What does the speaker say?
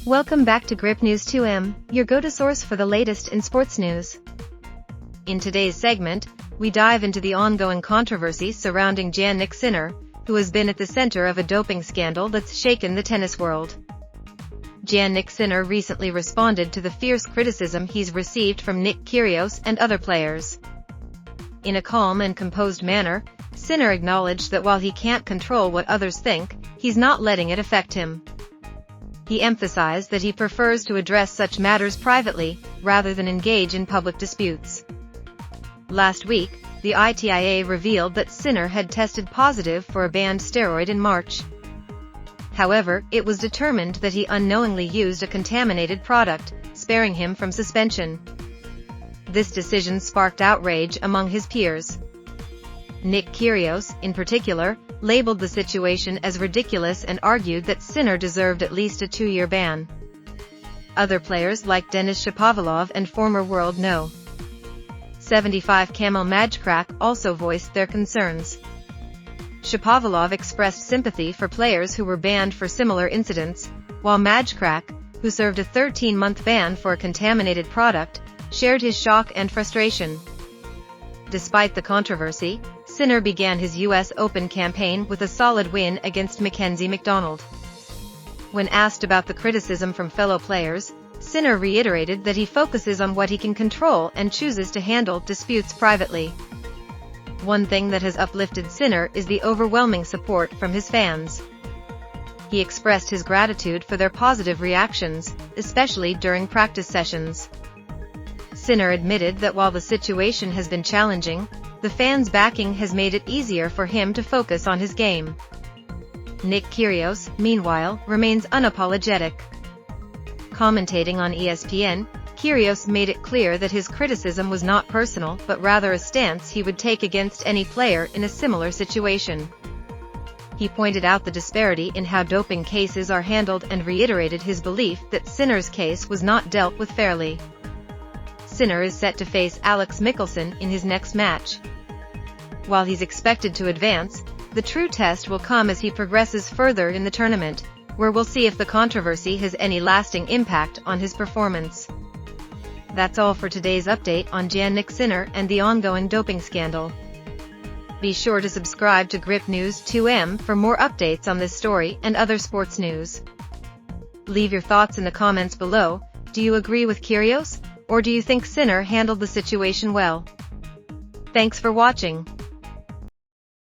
Welcome back to Grip News 2M, your go-to source for the latest in sports news. In today's segment, we dive into the ongoing controversy surrounding Jannik Sinner, who has been at the center of a doping scandal that's shaken the tennis world. Jannik Sinner recently responded to the fierce criticism he's received from Nick Kyrgios and other players. In a calm and composed manner, Sinner acknowledged that while he can't control what others think, he's not letting it affect him. He emphasized that he prefers to address such matters privately, rather than engage in public disputes. Last week, the ITIA revealed that Sinner had tested positive for a banned steroid in March. However, it was determined that he unknowingly used a contaminated product, sparing him from suspension. This decision sparked outrage among his peers. Nick Kyrgios, in particular, labeled the situation as ridiculous and argued that Sinner deserved at least a 2-year ban. Other players like Denis Shapovalov and former world No. 75 Kamil Majchrak also voiced their concerns. Shapovalov expressed sympathy for players who were banned for similar incidents, while Majchrak, who served a 13-month ban for a contaminated product, shared his shock and frustration. Despite the controversy, Sinner began his US Open campaign with a solid win against Mackenzie McDonald. When asked about the criticism from fellow players, Sinner reiterated that he focuses on what he can control and chooses to handle disputes privately. One thing that has uplifted Sinner is the overwhelming support from his fans. He expressed his gratitude for their positive reactions, especially during practice sessions. Sinner admitted that while the situation has been challenging, the fans' backing has made it easier for him to focus on his game. Nick Kyrgios, meanwhile, remains unapologetic. Commentating on ESPN, Kyrgios made it clear that his criticism was not personal but rather a stance he would take against any player in a similar situation. He pointed out the disparity in how doping cases are handled and reiterated his belief that Sinner's case was not dealt with fairly. Sinner is set to face Alex Michelsen in his next match. While he's expected to advance, the true test will come as he progresses further in the tournament, where we'll see if the controversy has any lasting impact on his performance. That's all for today's update on Jannik Sinner and the ongoing doping scandal. Be sure to subscribe to Grip News 2M for more updates on this story and other sports news. Leave your thoughts in the comments below. Do you agree with Kyrgios, or do you think Sinner handled the situation well? Thanks for watching.